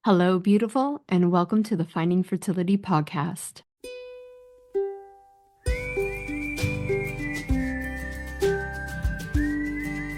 Hello, beautiful, and welcome to the Finding Fertility podcast.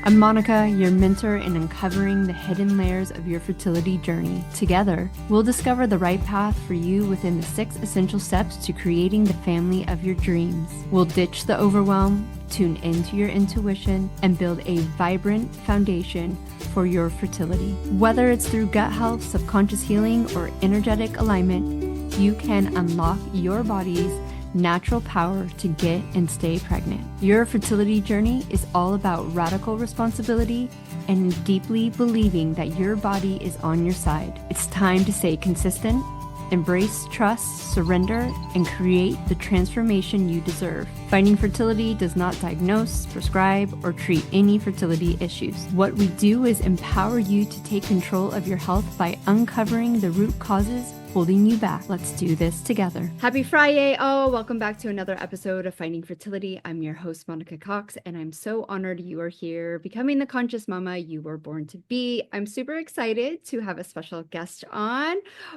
I'm Monica, your mentor in uncovering the hidden layers of your fertility journey. Together, we'll discover the right path for you within the 6 essential steps to creating the family of your dreams. We'll ditch the overwhelm, tune into your intuition, and build a vibrant foundation for your fertility. Whether it's through gut health, subconscious healing, or energetic alignment, you can unlock your body's natural power to get and stay pregnant. Your fertility journey is all about radical responsibility and deeply believing that your body is on your side. It's time to stay consistent, embrace trust, surrender, and create the transformation you deserve. Finding Fertility does not diagnose, prescribe, or treat any fertility issues. What we do is empower you to take control of your health by uncovering the root causes holding you back. Let's do this together. Happy Friday. Oh, welcome back to another episode of Finding Fertility. I'm your host, Monica Cox, and I'm so honored you are here, becoming the conscious mama you were born to be. I'm super excited to have a special guest on.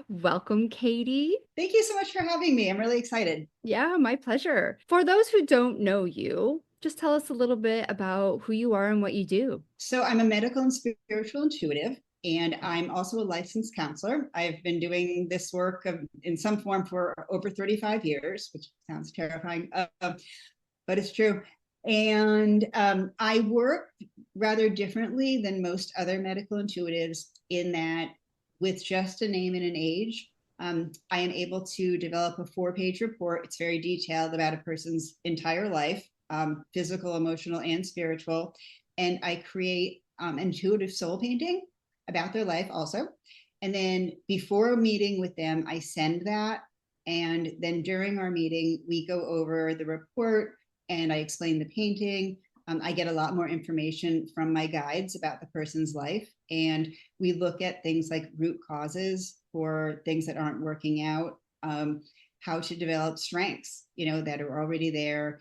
Welcome, Katie. Thank you so much for having me. I'm really excited. Yeah, my pleasure. For those who don't know you, just tell us a little bit about who you are and what you do. So I'm a medical and spiritual intuitive, and I'm also a licensed counselor. I've been doing this work in some form for over 35 years, which sounds terrifying, but it's true. And I work rather differently than most other medical intuitives in that with just a name and an age, I am able to develop a 4-page report. It's very detailed about a person's entire life, physical, emotional, and spiritual. And I create intuitive soul painting about their life also. And then before a meeting with them, I send that. And then during our meeting, we go over the report and I explain the painting. I get a lot more information from my guides about the person's life. And we look at things like root causes for things that aren't working out, how to develop strengths, that are already there,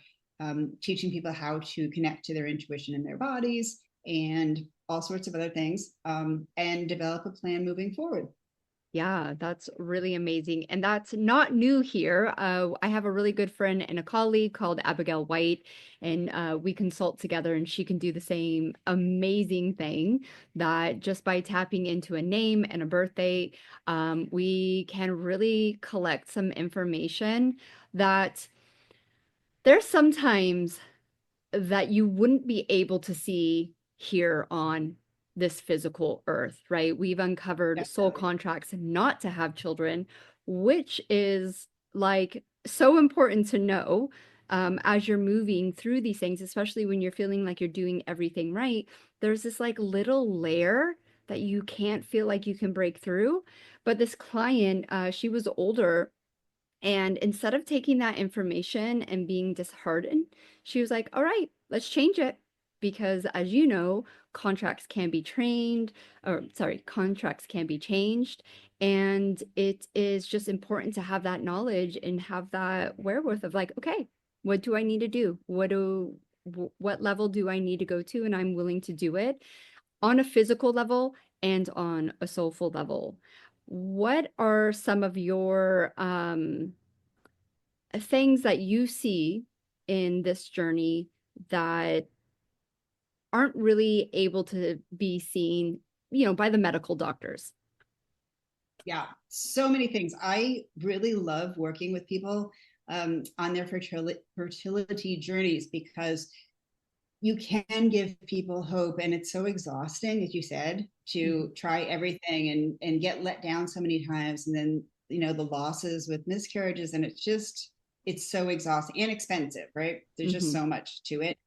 teaching people how to connect to their intuition in their bodies and all sorts of other things, and develop a plan moving forward. Yeah, that's really amazing. And that's not new here. I have a really good friend and a colleague called Abigail White, and we consult together, and she can do the same amazing thing that just by tapping into a name and a birth date, we can really collect some information that there's sometimes that you wouldn't be able to see here on this physical earth, right? We've uncovered soul Definitely. contracts not to have children, which is like so important to know as you're moving through these things, especially when you're feeling like you're doing everything right. There's this like little layer that you can't feel like you can break through. But this client, she was older. And instead of taking that information and being disheartened, she was like, all right, let's change it. Because as you know, contracts can be changed. And it is just important to have that knowledge and have that wherewithal of like, okay, what do I need to do? What level do I need to go to? And I'm willing to do it on a physical level and on a soulful level. What are some of your things that you see in this journey that aren't really able to be seen, by the medical doctors? Yeah, so many things. I really love working with people on their fertility journeys because you can give people hope, and it's so exhausting, as you said, to try everything and get let down so many times, and then the losses with miscarriages, and it's so exhausting and expensive, right? There's just Mm-hmm. so much to it.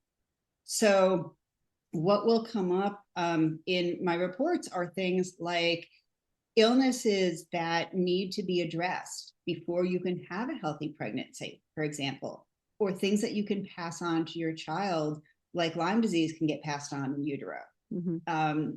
So what will come up in my reports are things like illnesses that need to be addressed before you can have a healthy pregnancy, for example, or things that you can pass on to your child, like Lyme disease can get passed on in utero, Mm-hmm.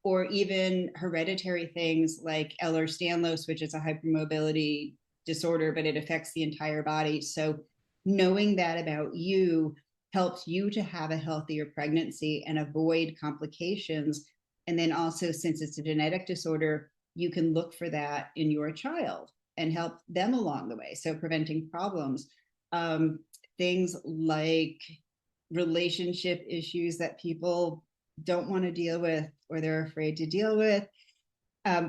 or even hereditary things like Ehlers-Danlos, which is a hypermobility disorder, but it affects the entire body. So knowing that about you helps you to have a healthier pregnancy and avoid complications. And then also, since it's a genetic disorder, you can look for that in your child and help them along the way. So preventing problems, um, things like relationship issues that people don't want to deal with or they're afraid to deal with,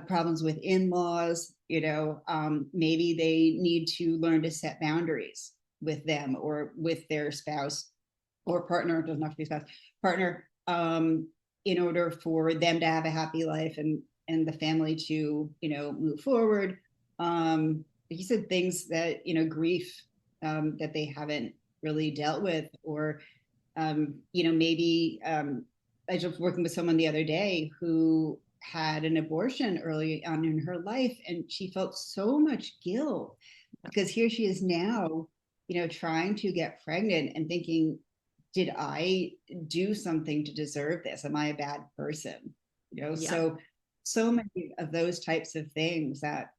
problems with in-laws, maybe they need to learn to set boundaries with them or with their spouse or partner, it doesn't have to be spouse, partner, in order for them to have a happy life and the family to, move forward. Like you said, things that, grief, that they haven't really dealt with, or, maybe, I was working with someone the other day who had an abortion early on in her life, and she felt so much guilt because here she is now, trying to get pregnant and thinking, did I do something to deserve this? Am I a bad person? Yeah. So many of those types of things that,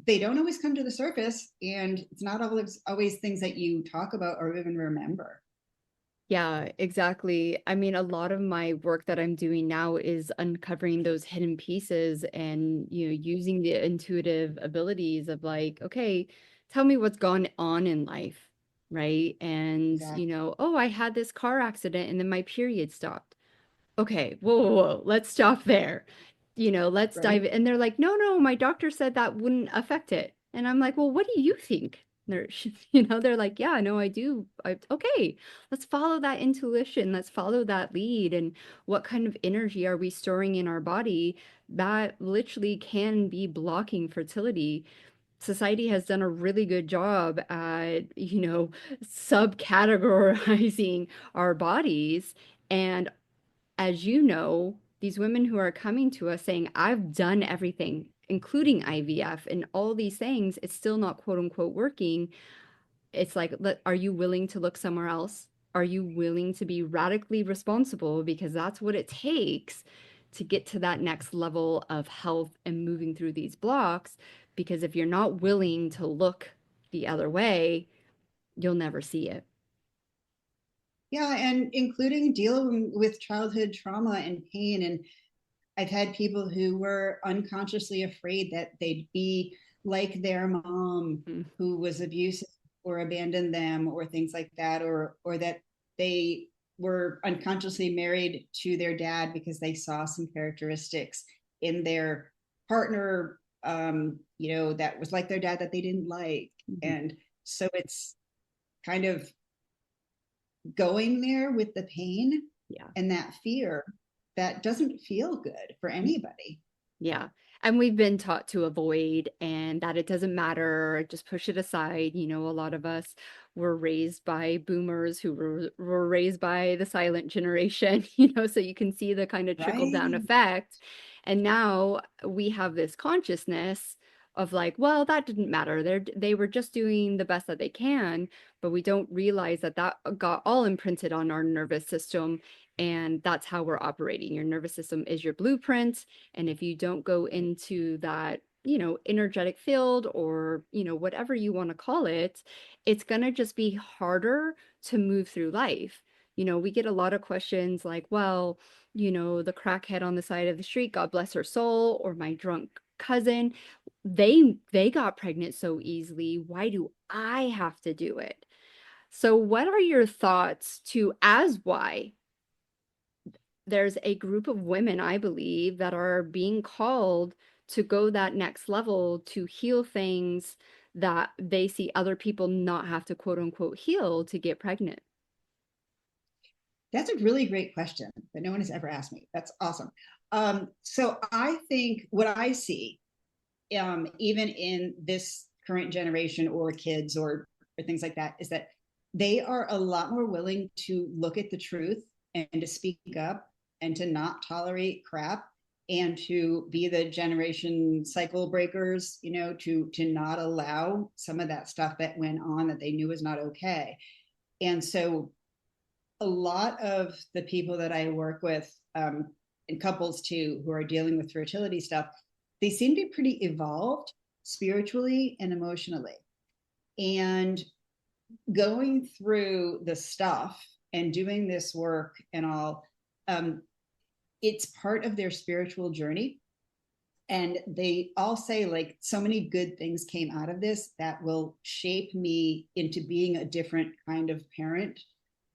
they don't always come to the surface, and it's not always things that you talk about or even remember. Yeah, exactly. I mean, a lot of my work that I'm doing now is uncovering those hidden pieces and, using the intuitive abilities of like, okay, tell me what's gone on in life, right? And, Exactly. oh, I had this car accident and then my period stopped. Okay, whoa, whoa, whoa, let's stop there. Let's Right. dive in. And they're like, no, no, my doctor said that wouldn't affect it. And I'm like, well, what do you think? They're, they're like, yeah, no, I do. Okay, let's follow that intuition. Let's follow that lead. And what kind of energy are we storing in our body that literally can be blocking fertility? Society has done a really good job at, subcategorizing our bodies. And as you know, these women who are coming to us saying, I've done everything, including IVF and all these things, it's still not quote unquote working. It's like, are you willing to look somewhere else? Are you willing to be radically responsible? Because that's what it takes to get to that next level of health and moving through these blocks. Because if you're not willing to look the other way, you'll never see it. Yeah, and including dealing with childhood trauma and pain. And I've had people who were unconsciously afraid that they'd be like their mom Mm. who was abusive or abandoned them or things like that, or that they were unconsciously married to their dad because they saw some characteristics in their partner, that was like their dad that they didn't like. Mhm. And so it's kind of going there with the pain Yeah. and that fear that doesn't feel good for anybody. Yeah. And we've been taught to avoid and that it doesn't matter, just push it aside. A lot of us were raised by boomers who were raised by the silent generation, so you can see the kind of trickle down Right. effect. And now we have this consciousness of like, well, that didn't matter. They were just doing the best that they can, but we don't realize that that got all imprinted on our nervous system. And that's how we're operating. Your nervous system is your blueprint, and if you don't go into that, energetic field or, whatever you want to call it, it's going to just be harder to move through life. We get a lot of questions like, well, the crackhead on the side of the street, God bless her soul, or my drunk cousin, they got pregnant so easily. Why do I have to do it? So what are your thoughts to as why there's a group of women, I believe, that are being called to go that next level to heal things that they see other people not have to quote unquote heal to get pregnant? That's a really great question that no one has ever asked me. That's awesome. So I think what I see, even in this current generation or kids or things like that, is that they are a lot more willing to look at the truth and to speak up and to not tolerate crap and to be the generation cycle breakers, to not allow some of that stuff that went on that they knew was not okay. And so a lot of the people that I work with, and couples too, who are dealing with fertility stuff, they seem to be pretty evolved spiritually and emotionally. And going through the stuff and doing this work and all, it's part of their spiritual journey. And they all say like so many good things came out of this that will shape me into being a different kind of parent,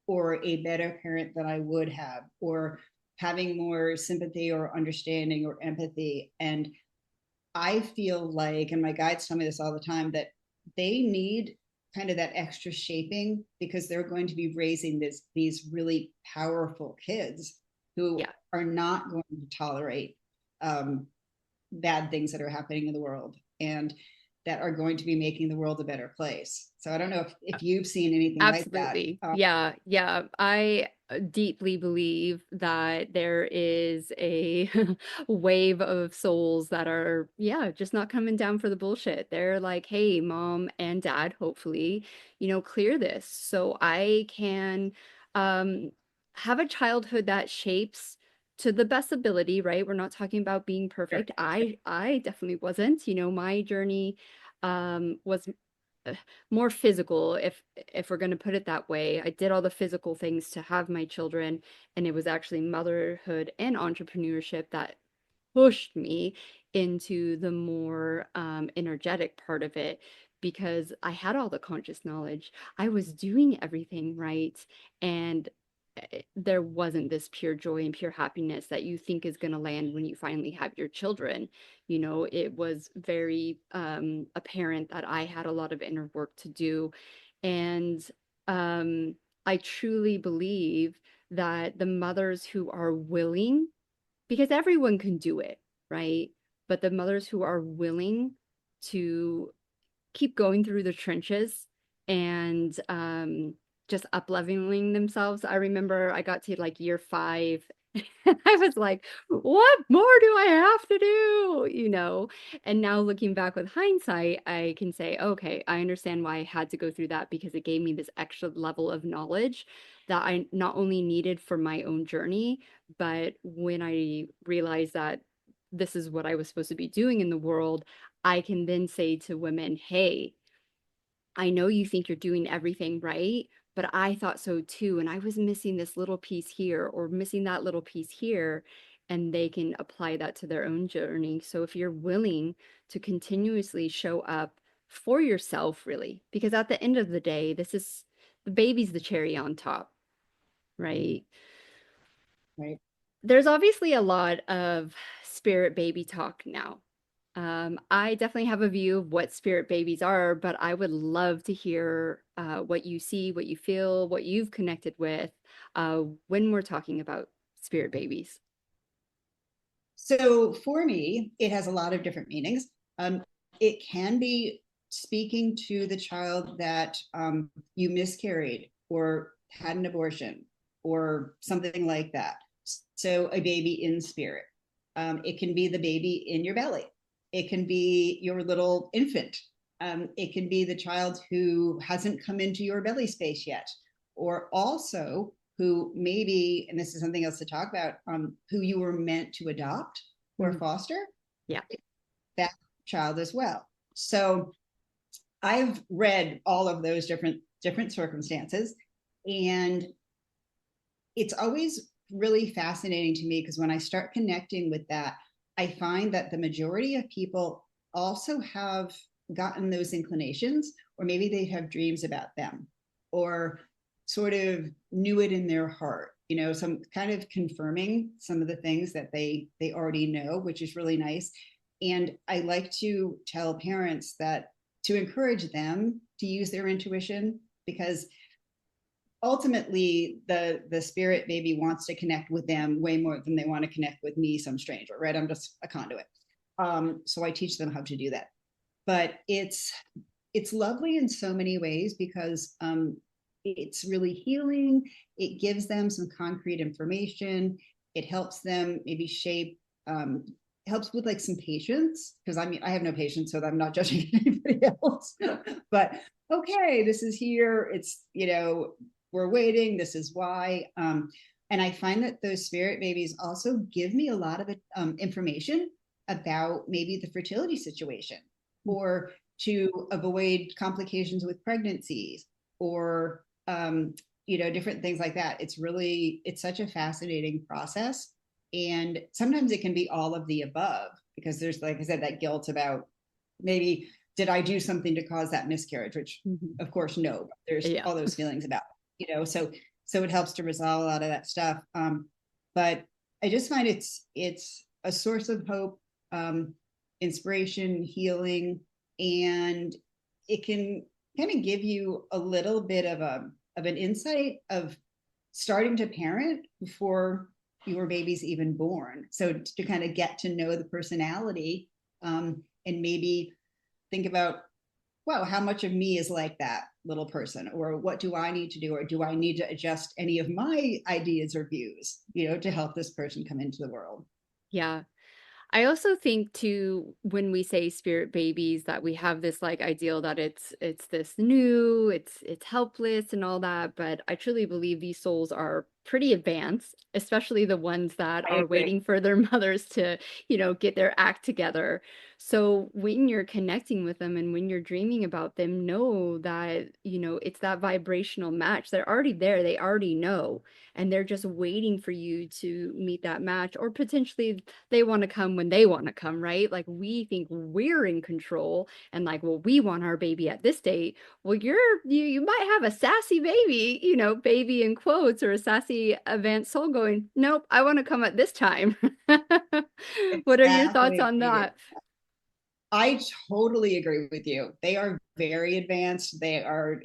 or a better parent than I would have, or having more sympathy or understanding or empathy. And I feel like, and my guides tell me this all the time, that they need kind of that extra shaping because they're going to be raising these really powerful kids who Yeah. are not going to tolerate um, bad things that are happening in the world, and that are going to be making the world a better place. So I don't know if you've seen anything like that. Absolutely. Yeah. Yeah. I deeply believe that there is a wave of souls that are, yeah, just not coming down for the bullshit. They're like, hey, mom and dad, hopefully, clear this so I can um, have a childhood that shapes to the best ability, right? We're not talking about being Sure. perfect. I definitely wasn't. My journey was uh, more physical, if we're going to put it that way. I did all the physical things to have my children, and it was actually motherhood and entrepreneurship that pushed me into the more energetic part of it, because I had all the conscious knowledge. I was doing everything right, and there wasn't this pure joy and pure happiness that you think is going to land when you finally have your children. It was very apparent that I had a lot of inner work to do. And I truly believe that the mothers who are willing, because everyone can do it, right? But the mothers who are willing to keep going through the trenches and just up leveling themselves. I remember I got to like year 5 and I was like, what more do I have to do? And now looking back with hindsight, I can say, okay, I understand why I had to go through that, because it gave me this extra level of knowledge that I not only needed for my own journey, but when I realized that this is what I was supposed to be doing in the world, I can then say to women, hey, I know you think you're doing everything right, but I thought so too. And I was missing this little piece here or missing that little piece here. And they can apply that to their own journey. So if you're willing to continuously show up for yourself, really, because at the end of the day, this is the baby's the cherry on top, right? Right. There's obviously a lot of spirit baby talk now. I definitely have a view of what spirit babies are, but I would love to hear what you see, what you feel, what you've connected with when we're talking about spirit babies. So for me, it has a lot of different meanings. It can be speaking to the child that you miscarried or had an abortion or something like that. So a baby in spirit. It can be the baby in your belly. It can be your little infant. It can be the child who hasn't come into your belly space yet, or also who maybe, and this is something else to talk about, who you were meant to adopt or Mhm. foster Yeah. that child as well. So I've read all of those different circumstances, and it's always really fascinating to me because when I start connecting with that, I find that the majority of people also have gotten those inclinations, or maybe they have dreams about them, or sort of knew it in their heart, some kind of confirming some of the things that they already know, which is really nice. And I like to tell parents that to encourage them to use their intuition, because ultimately the spirit maybe wants to connect with them way more than they want to connect with me, some stranger, right? I'm just a conduit. So I teach them how to do that. But it's lovely in so many ways because it's really healing. It gives them some concrete information. It helps them maybe shape, helps with like some patience, because I mean I have no patience, so I'm not judging anybody else. But okay, this is here. It's we're waiting. This is why. And I find that those spirit babies also give me a lot of information about maybe the fertility situation, or to avoid complications with pregnancies, or different things like that. It's such a fascinating process, and sometimes it can be all of the above, because there's, like I said, that guilt about maybe did I do something to cause that miscarriage, which of course no, but there's Yeah. all those feelings about, so it helps to resolve a lot of that stuff. But I just find it's a source of hope, inspiration, healing, and it can kind of give you a little bit of an insight of starting to parent before your baby's even born. So to kind of get to know the personality, and maybe think about, wow, how much of me is like that little person, or what do I need to do, or do I need to adjust any of my ideas or views, to help this person come into the world. Yeah. I also think too, when we say spirit babies, that we have this like ideal that it's this new, it's helpless and all that, but I truly believe these souls are pretty advanced, especially the ones that I are agree. waiting for their mothers to, get their act together. So when you're connecting with them and when you're dreaming about them, know that, it's that vibrational match. They're already there, they already know, and they're just waiting for you to meet that match, or potentially they want to come when they want to come, right? Like we think we're in control and like, well, we want our baby at this date. Well, you might have a sassy baby, baby in quotes, or a sassy advanced soul going, nope, I want to come at this time. What are your thoughts Exactly. on that? I totally agree with you. They are very advanced. They are,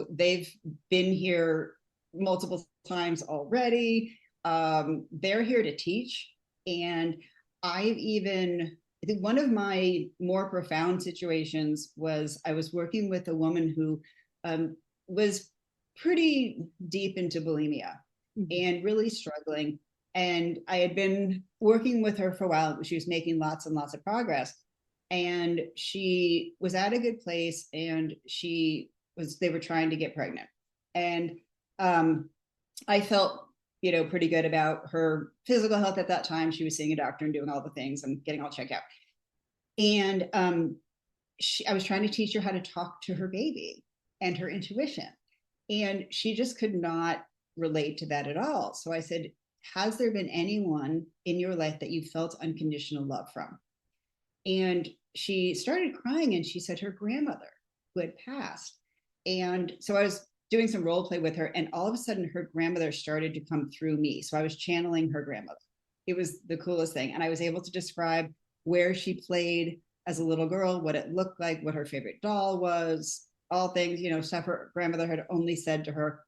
they've been here multiple times already. They're here to teach. And I think one of my more profound situations was I was working with a woman who was pretty deep into bulimia and really struggling. And I had been working with her for a while. She was making lots and lots of progress, and she was at a good place, and they were trying to get pregnant. And I felt, pretty good about her physical health at that time. She was seeing a doctor and doing all the things and getting all checked out. And I was trying to teach her how to talk to her baby and her intuition. And she just could not relate to that at all. So I said, has there been anyone in your life that you felt unconditional love from? And she started crying, and she said her grandmother who had passed. And so I was doing some role play with her, and all of a sudden her grandmother started to come through me. So I was channeling her grandmother. It was the coolest thing. And I was able to describe where she played as a little girl, what it looked like, what her favorite doll was, all things, stuff her grandmother had only said to her.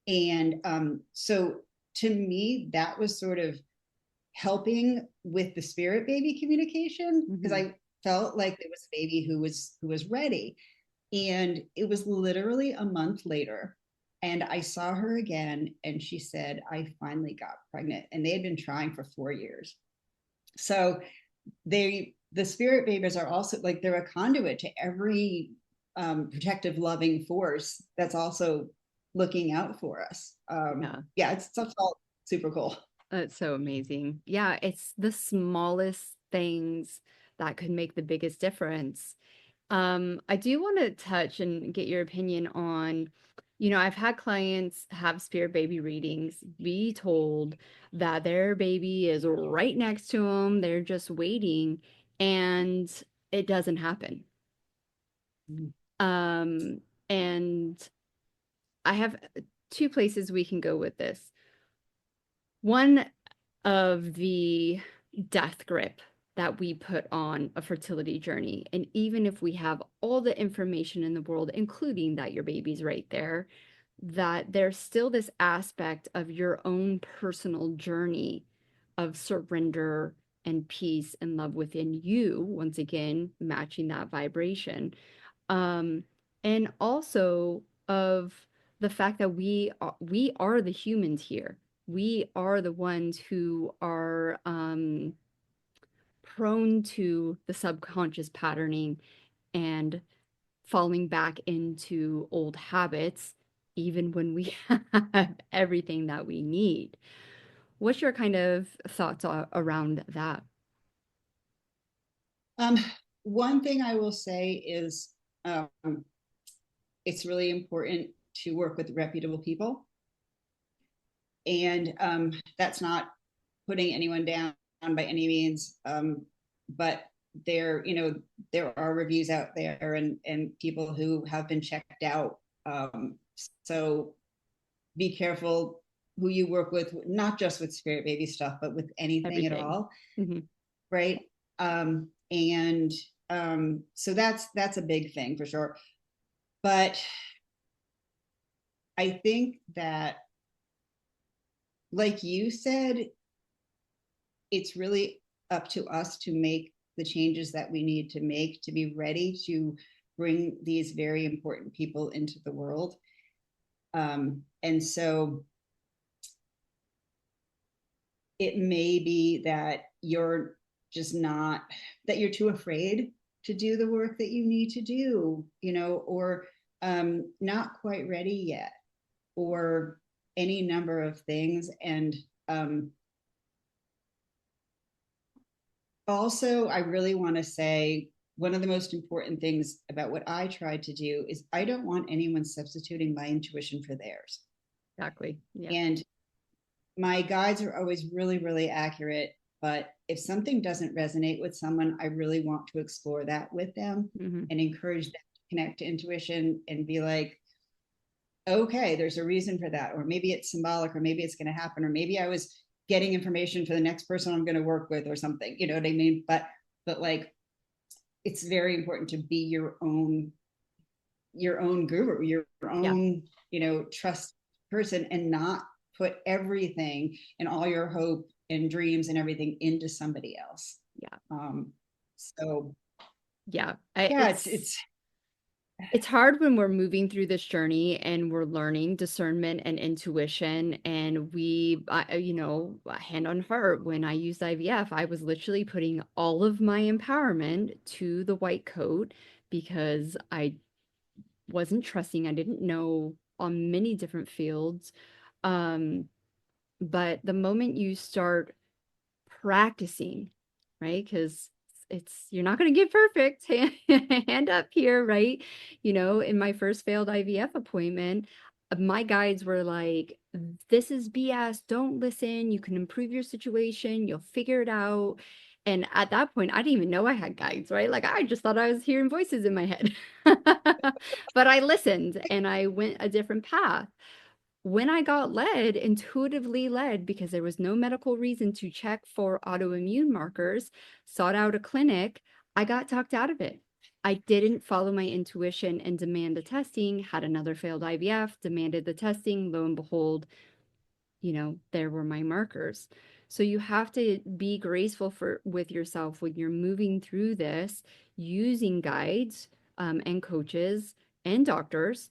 And so to me, that was sort of helping with the spirit baby communication, because I felt like there was a baby who was ready. And it was literally a month later, and I saw her again, and she said, I finally got pregnant. And they had been trying for 4 years. So the spirit babies are also like, they're a conduit to every protective, loving force that's also looking out for us. Yeah, it's all super cool. That's so amazing. Yeah, it's the smallest things that could make the biggest difference. I do want to touch and get your opinion on, I've had clients have spirit baby readings, be told that their baby is right next to them, they're just waiting, and it doesn't happen. Um, and I have two places we can go with this. One of the death grip that we put on a fertility journey. And even if we have all the information in the world, including that your baby's right there, that there's still this aspect of your own personal journey of surrender and peace and love within you, once again, matching that vibration. Um, and also of the fact that we are the humans here. We are the ones who are prone to the subconscious patterning and falling back into old habits, even when we have everything that we need. What's your kind of thoughts around that? Um, One thing I will say is, it's really important to work with reputable people. And that's not putting anyone down by any means. but there are reviews out there and people who have been checked out. So be careful who you work with, not just with spirit baby stuff, but with anything at Everything. all. Mm-hmm. Right. And so that's a big thing for sure. But I think that, like you said, it's really up to us to make the changes that we need to make to be ready to bring these very important people into the world. And so it may be that you're just not, that you're too afraid to do the work that you need to do, or not quite ready yet, or any number of things. And also, I really want to say one of the most important things about what I tried to do is I don't want anyone substituting my intuition for theirs. Exactly. Yeah. And my guides are always really, really accurate. But if something doesn't resonate with someone, I really want to explore that with them Mm-hmm. and encourage them to connect to intuition and be like, okay, there's a reason for that. Or maybe it's symbolic, or maybe it's going to happen, or maybe I was getting information for the next person I'm going to work with or something, you know what I mean? But like, it's very important to be your own guru, your own, trust person, and not put everything and all your hope and dreams and everything into somebody else. Yeah. So Yeah. It's hard when we're moving through this journey and we're learning discernment and intuition. And hand on heart, when I used IVF, I was literally putting all of my empowerment to the white coat because I wasn't trusting. I didn't know on many different fields. But the moment you start practicing, right? Because you're not going to get perfect. Hand up here, right? In my first failed IVF appointment, my guides were like, this is BS. Don't listen. You can improve your situation. You'll figure it out. And at that point, I didn't even know I had guides, right? Like I just thought I was hearing voices in my head. But I listened and I went a different path. When I got led, intuitively led, because there was no medical reason to check for autoimmune markers, sought out a clinic, I got talked out of it. I didn't follow my intuition and demand the testing, had another failed IVF, demanded the testing. Lo and behold, there were my markers. So you have to be graceful with yourself when you're moving through this, using guides and coaches and doctors,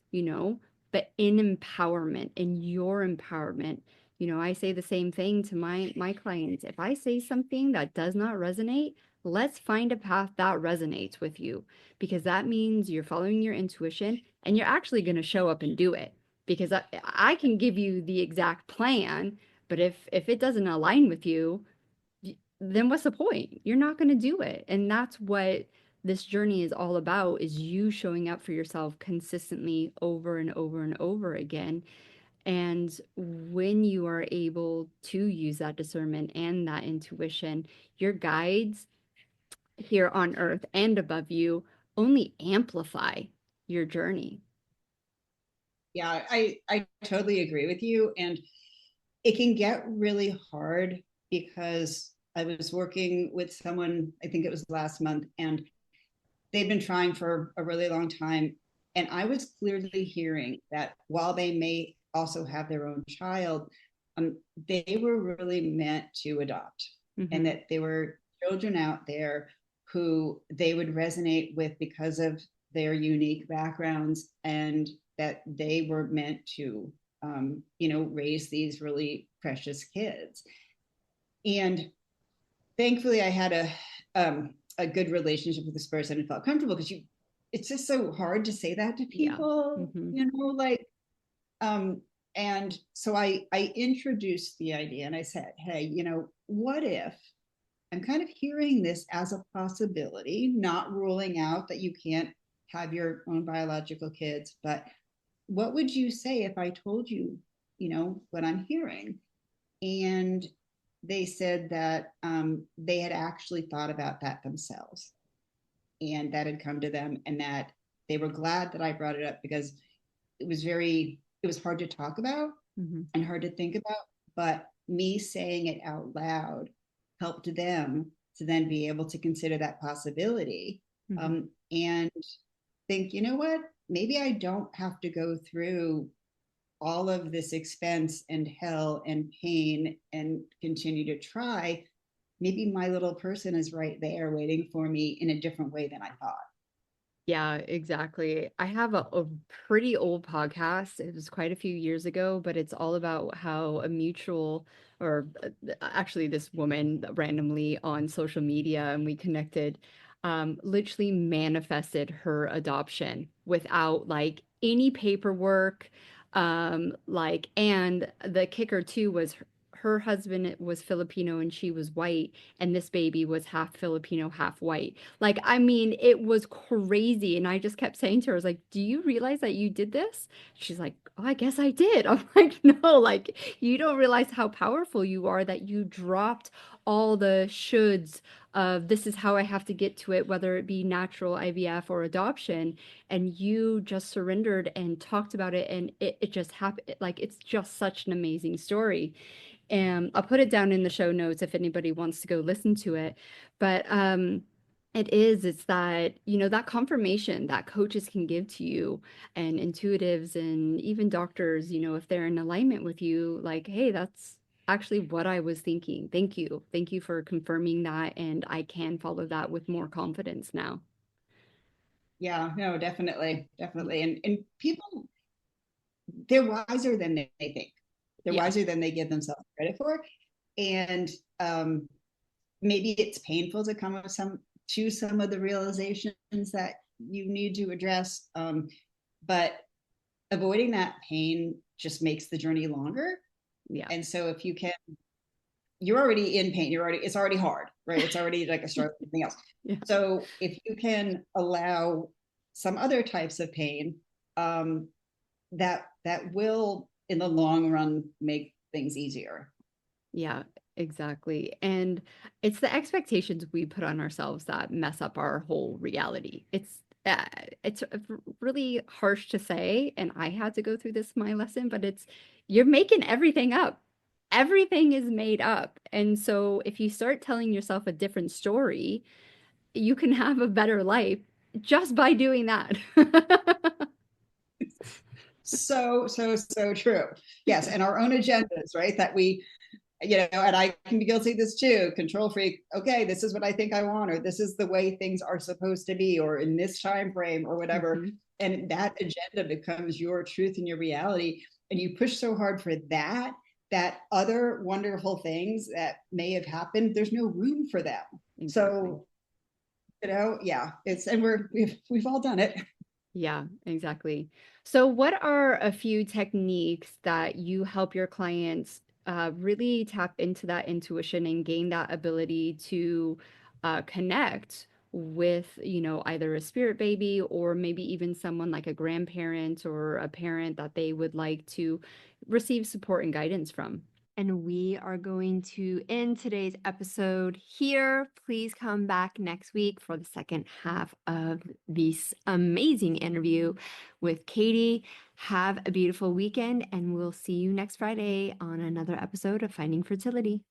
but in empowerment, in your empowerment. I say the same thing to my clients. If I say something that does not resonate, let's find a path that resonates with you, because that means you're following your intuition and you're actually going to show up and do it. Because I can give you the exact plan, but if it doesn't align with you, then what's the point? You're not going to do it. And that's what this journey is all about, is you showing up for yourself consistently over and over and over again. And when you are able to use that discernment and that intuition, your guides here on earth and above you only amplify your journey. Yeah, I totally agree with you. And it can get really hard because I was working with someone, I think it was last month, and they've been trying for a really long time. And I was clearly hearing that while they may also have their own child, they were really meant to adopt, and that there were children out there who they would resonate with because of their unique backgrounds, and that they were meant to, raise these really precious kids. And thankfully, I had a good relationship with this person and felt comfortable, because it's just so hard to say that to people, like, and so I introduced the idea and I said, hey, what if I'm kind of hearing this as a possibility, not ruling out that you can't have your own biological kids, but what would you say if I told you, what I'm hearing? And they said that they had actually thought about that themselves, and that had come to them, and that they were glad that I brought it up because it was hard to talk about Mm-hmm. and hard to think about, but me saying it out loud helped them to then be able to consider that possibility, Mm-hmm. and think, you know what, maybe I don't have to go through all of this expense and hell and pain and continue to try. Maybe my little person is right there waiting for me in a different way than I thought. Yeah, exactly. I have a pretty old podcast. It was quite a few years ago, but it's all about how a mutual, or actually this woman randomly on social media, and we connected, literally manifested her adoption without like any paperwork. Like, and the kicker too was her husband was Filipino and she was white, and this baby was half Filipino, half white. Like, I mean, it was crazy. And I just kept saying to her, I was like, do you realize that you did this? She's like, oh, I guess I did. I'm like, no, like, you don't realize how powerful you are that you dropped all the shoulds of this is how I have to get to it, whether it be natural IVF or adoption. And you just surrendered and talked about it. And it just happened. Like, it's just such an amazing story. And I'll put it down in the show notes if anybody wants to go listen to it. But it's that, that confirmation that coaches can give to you and intuitives and even doctors, if they're in alignment with you, like, hey, that's actually what I was thinking. Thank you. Thank you for confirming that. And I can follow that with more confidence now. Yeah, no, definitely, definitely. And people, they're wiser than they think. They're Yeah. wiser than they give themselves credit for. And maybe it's painful to come to some of the realizations that you need to address. But avoiding that pain just makes the journey longer. Yeah. And so if you can, you're already in pain, it's already hard, right? It's already like a start with something else. Yeah. So if you can allow some other types of pain, that will in the long run make things easier. Yeah, exactly. And it's the expectations we put on ourselves that mess up our whole reality. It's really harsh to say, and I had to go through this my lesson, but it's you're making everything up. Everything is made up. And so if you start telling yourself a different story, you can have a better life just by doing that. So true. Yes, and our own agendas, right? That we, and I can be guilty of this too. Control freak. Okay, this is what I think I want, or this is the way things are supposed to be, or in this time frame, or whatever. Mhm. And that agenda becomes your truth and your reality. And you push so hard for that, that other wonderful things that may have happened, there's no room for them. Exactly. So, yeah, and we've all done it. Yeah, exactly. So, what are a few techniques that you help your clients really tap into that intuition and gain that ability to connect with, either a spirit baby or maybe even someone like a grandparent or a parent that they would like to receive support and guidance from? And we are going to end today's episode here. Please come back next week for the second half of this amazing interview with Katie. Have a beautiful weekend, and we'll see you next Friday on another episode of Finding Fertility.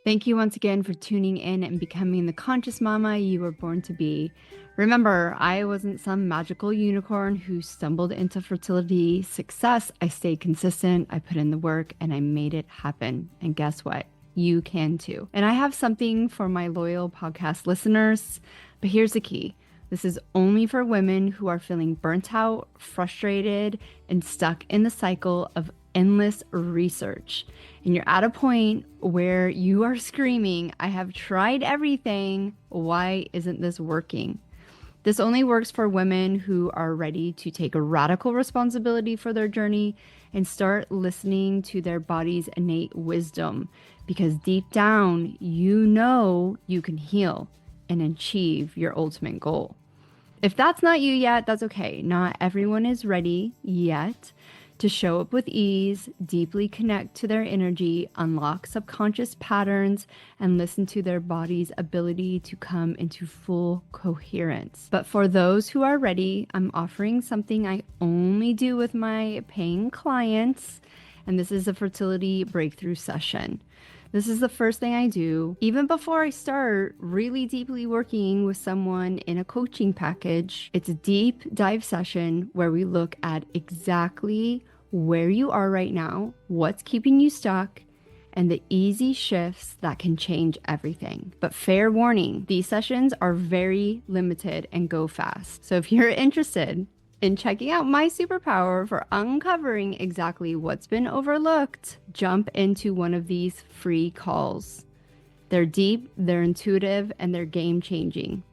Thank you once again for tuning in and becoming the conscious mama you were born to be. Remember, I wasn't some magical unicorn who stumbled into fertility success. I stayed consistent, I put in the work, and I made it happen. And guess what? You can too. And I have something for my loyal podcast listeners, but here's the key. This is only for women who are feeling burnt out, frustrated, and stuck in the cycle of endless research. And you're at a point where you are screaming, I have tried everything. Why isn't this working? This only works for women who are ready to take a radical responsibility for their journey and start listening to their body's innate wisdom. Because deep down, you can heal and achieve your ultimate goal. If that's not you yet, that's okay. Not everyone is ready yet to show up with ease, deeply connect to their energy, unlock subconscious patterns, and listen to their body's ability to come into full coherence. But for those who are ready, I'm offering something I only do with my paying clients, and this is a fertility breakthrough session. This is the first thing I do, even before I start really deeply working with someone in a coaching package. It's a deep dive session where we look at exactly where you are right now, what's keeping you stuck, and the easy shifts that can change everything. But fair warning, these sessions are very limited and go fast. So if you're interested in checking out my superpower for uncovering exactly what's been overlooked, jump into one of these free calls. They're deep, they're intuitive, and they're game-changing.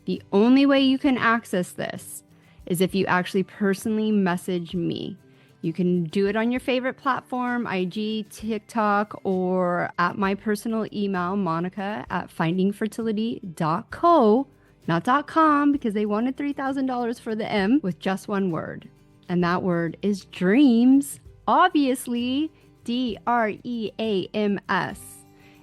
The only way you can access this is if you actually personally message me. You can do it on your favorite platform, IG, TikTok, or at my personal email, monica@findingfertility.co. Not .com, because they wanted $3,000 for the M, with just one word. And that word is dreams, obviously, DREAMS.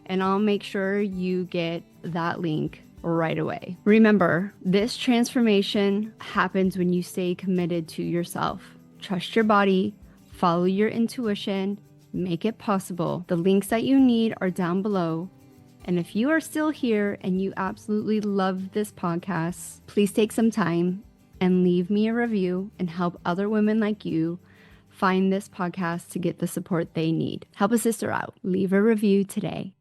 And I'll make sure you get that link right away. Remember, this transformation happens when you stay committed to yourself. Trust your body, follow your intuition, make it possible. The links that you need are down below. And if you are still here and you absolutely love this podcast, please take some time and leave me a review and help other women like you find this podcast to get the support they need. Help a sister out. Leave a review today.